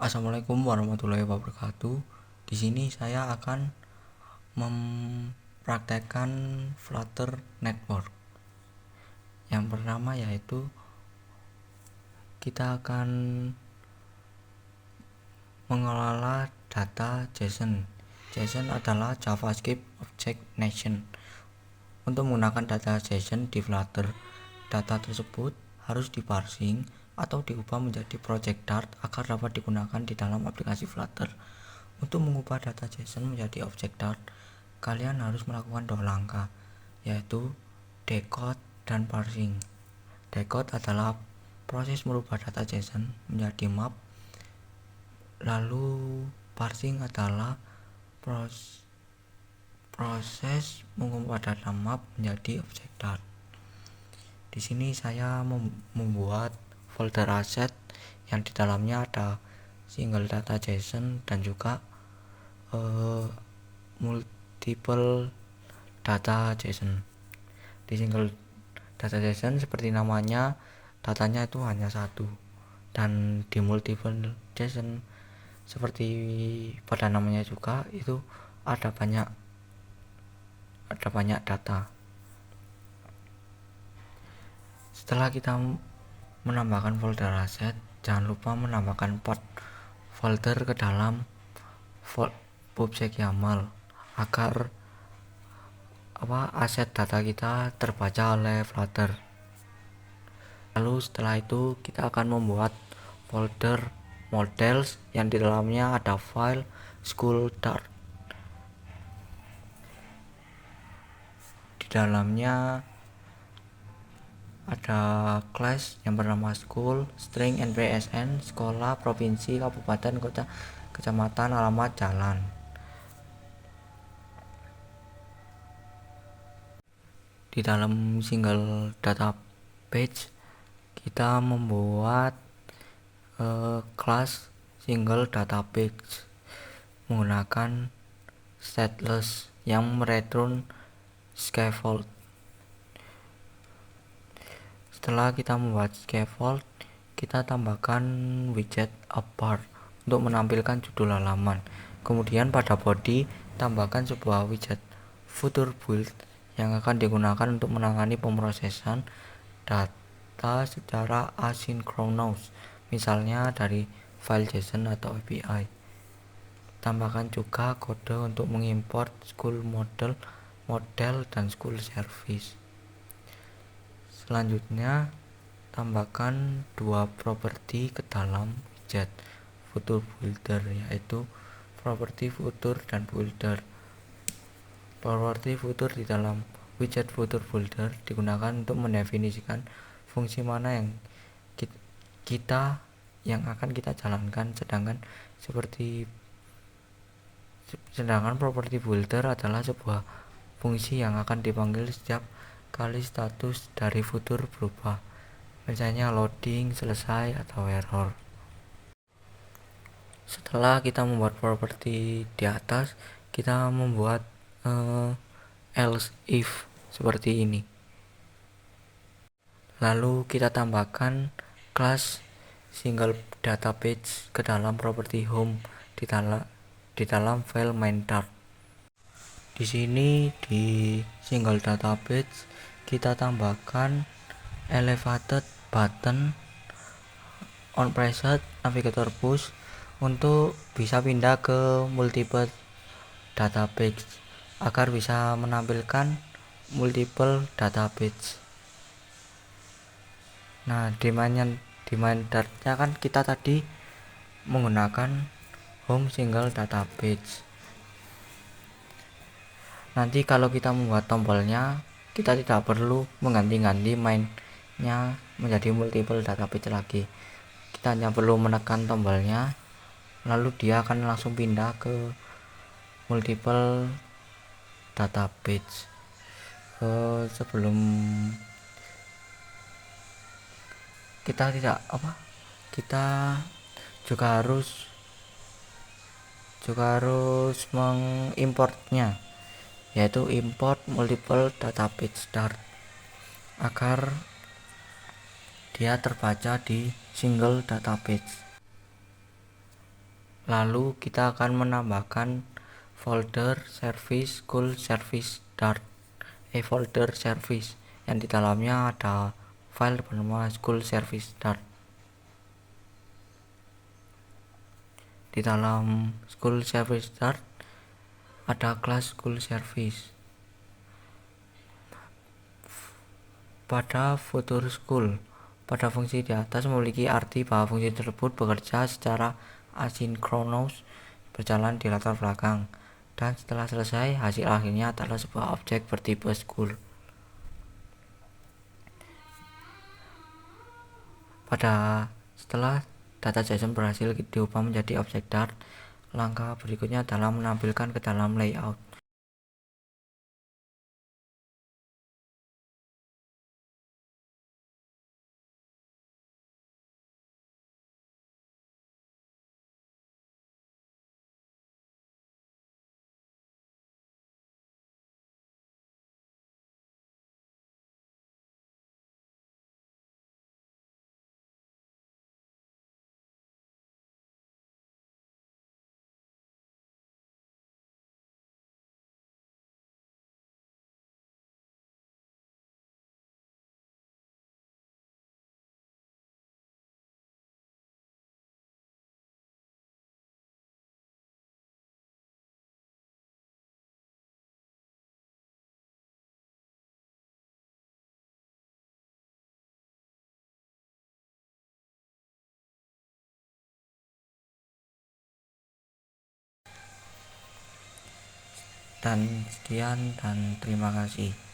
Assalamualaikum warahmatullahi wabarakatuh. Di sini saya akan mempraktekkan Flutter Network. Yang pertama yaitu kita akan mengelola data JSON. JSON adalah JavaScript Object Nation. Untuk menggunakan data JSON di Flutter, data tersebut harus diparsing atau diubah menjadi project Dart agar dapat digunakan di dalam aplikasi Flutter. Untuk mengubah data JSON menjadi objek Dart, kalian harus melakukan 2 langkah, yaitu decode dan parsing. Decode adalah proses merubah data JSON menjadi map, lalu parsing adalah proses mengubah data map menjadi objek Dart. Di sini saya membuat folder aset yang di dalamnya ada single data JSON dan juga multiple data JSON. Di single data JSON seperti namanya, datanya itu hanya satu, dan di multiple JSON seperti pada namanya juga itu ada banyak data. Setelah kita menambahkan folder aset, jangan lupa menambahkan path folder ke dalam PubSec YAML agar aset data kita terbaca oleh Flutter. Lalu setelah itu kita akan membuat folder models yang di dalamnya ada file school Dart. Di dalamnya ada class yang bernama school, string NPSN, sekolah, provinsi, kabupaten, kota, kecamatan, alamat, jalan. Di dalam single data page kita membuat kelas single data page menggunakan stateless yang mereturn scaffold. Setelah kita membuat scaffold, kita tambahkan widget upbar untuk menampilkan judul halaman. Kemudian pada body tambahkan sebuah widget future build yang akan digunakan untuk menangani pemrosesan data secara asinkronus, misalnya dari file JSON atau API. Tambahkan juga kode untuk mengimport school model dan school service. Selanjutnya, tambahkan 2 properti ke dalam widget future builder, yaitu properti future dan builder. Properti future di dalam widget future builder digunakan untuk mendefinisikan fungsi mana yang akan kita jalankan, sedangkan properti builder adalah sebuah fungsi yang akan dipanggil setiap kali status dari future berubah, misalnya loading, selesai, atau error. Setelah kita membuat properti di atas, kita membuat else if seperti ini. Lalu kita tambahkan kelas single data page ke dalam properti home di dalam file main Dart. Di sini di single data page kita tambahkan elevated button on pressed navigator push untuk bisa pindah ke multiple data page agar bisa menampilkan multiple data page. Nah, di main Dart-nya kan kita tadi menggunakan home single data page. Nanti kalau kita membuat tombolnya, kita tidak perlu mengganti-ganti mainnya menjadi multiple data page lagi. Kita hanya perlu menekan tombolnya, lalu dia akan langsung pindah ke multiple data page. Sebelum kita juga harus mengimportnya, yaitu import multiple data page Dart agar dia terbaca di single data page. Lalu kita akan menambahkan folder service school service start folder service yang di dalamnya ada file bernama school service start. Di dalam school service start ada kelas school service. Pada future school, pada fungsi di atas memiliki arti bahwa fungsi tersebut bekerja secara asinkronus, berjalan di latar belakang, dan setelah selesai hasil akhirnya adalah sebuah objek bertipe school. Setelah data JSON berhasil diubah menjadi objek Dart, langkah berikutnya adalah menampilkan ke dalam layout. Dan sekian dan terima kasih.